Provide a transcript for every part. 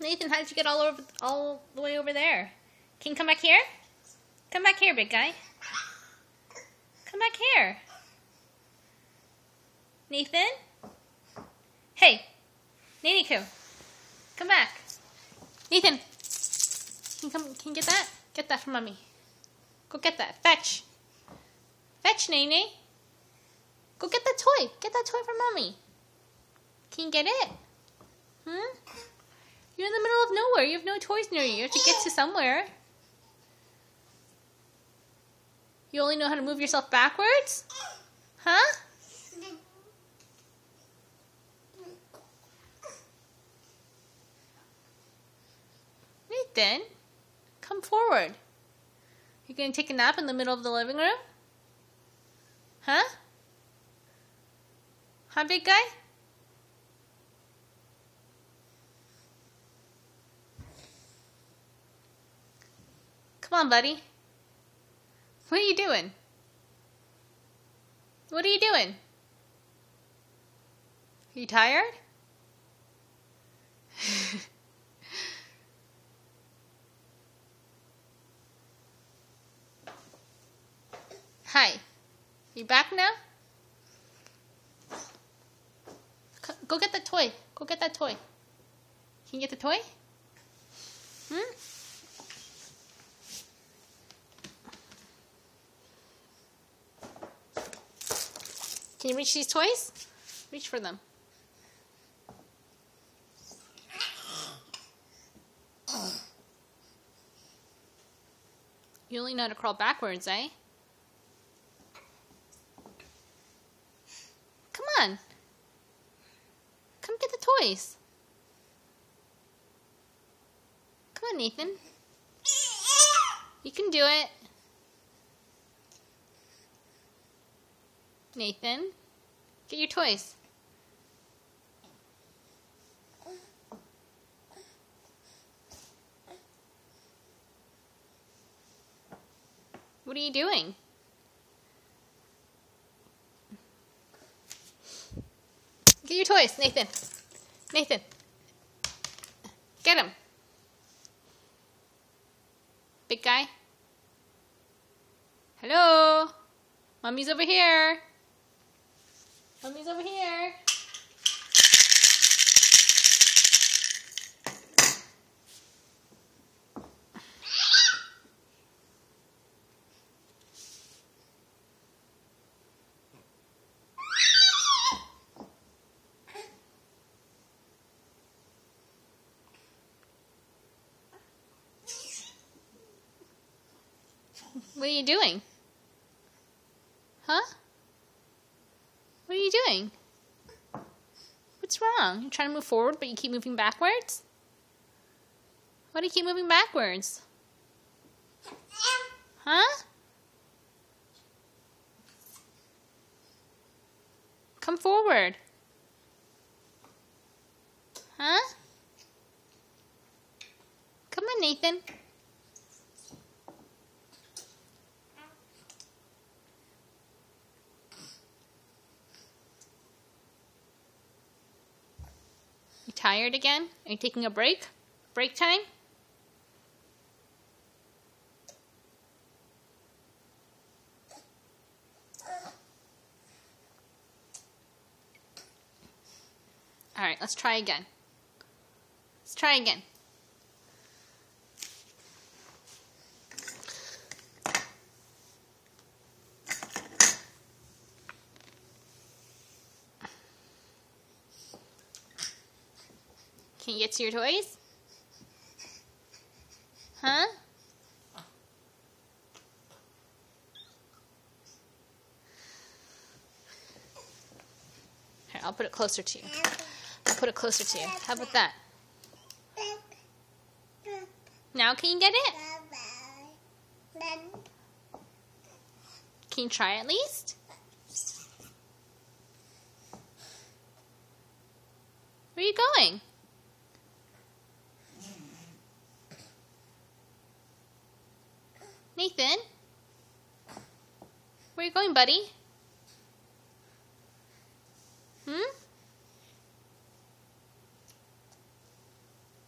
Nathan, how did you get all the way over there? Can you come back here? Come back here, big guy. Come back here. Nathan? Hey, Naniku, come back. Nathan, can you get that? Get that from Mommy. Go get that. Fetch. Fetch, Nene. Go get that toy. Get that toy from Mommy. Can you get it? You're in the middle of nowhere. You have no toys near you. You have to get to somewhere. You only know how to move yourself backwards? Huh? Nathan, come forward. You going to take a nap in the middle of the living room? Huh? Huh, big guy? Come on, buddy. What are you doing? What are you doing? Are you tired? Hi. You back now? Go get that toy. Go get that toy. Can you get the toy? Can you reach these toys? Reach for them. You only know how to crawl backwards, eh? Come on. Come get the toys. Come on, Nathan. You can do it. Nathan, get your toys. What are you doing? Get your toys, Nathan. Nathan. Get him. Big guy. Hello. Mommy's over here. Mommy's over here. What are you doing? Huh? What are you doing? What's wrong? You're trying to move forward, but you keep moving backwards? Why do you keep moving backwards? Huh? Come forward. Huh? Come on, Nathan. You tired again? Are you taking a break? Break time? Alright, let's try again. Let's try again. Can you get to your toys? Huh? Here, I'll put it closer to you. I'll put it closer to you. How about that? Now can you get it? Can you try at least? Where are you going? Nathan? Where are you going, buddy?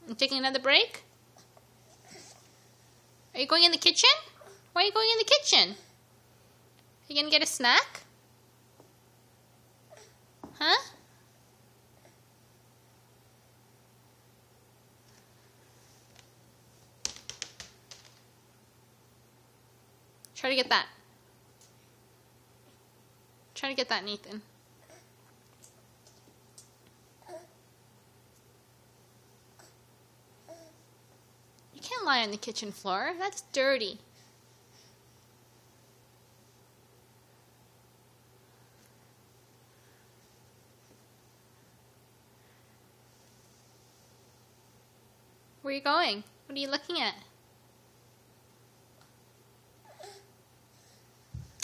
You taking another break? Are you going in the kitchen? Why are you going in the kitchen? Are you gonna get a snack? Huh? Try to get that. Try to get that, Nathan. You can't lie on the kitchen floor. That's dirty. Where are you going? What are you looking at?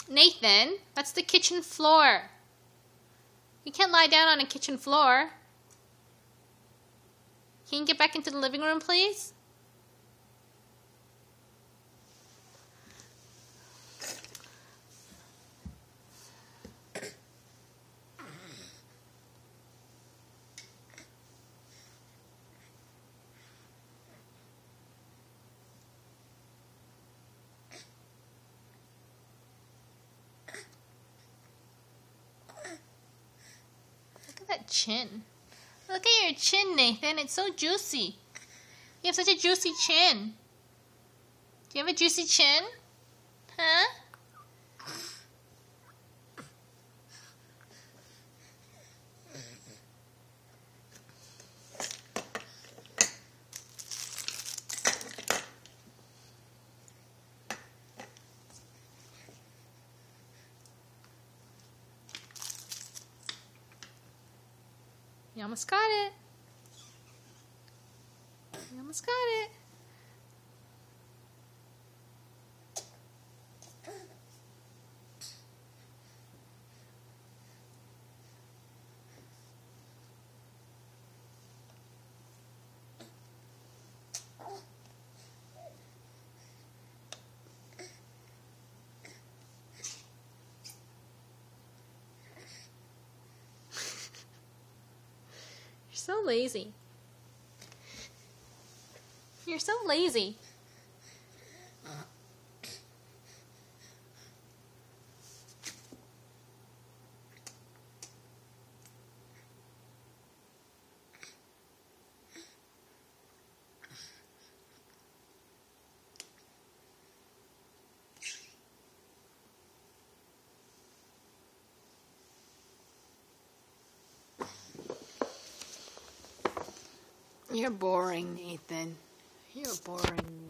Nathan, that's the kitchen floor. You can't lie down on a kitchen floor. Can you get back into the living room, please? That chin. Look at your chin, Nathan. It's so juicy. You have such a juicy chin. Do you have a juicy chin? Huh? You almost got it. You almost got it. You're so lazy. You're so lazy. You're boring, Nathan. You're boring.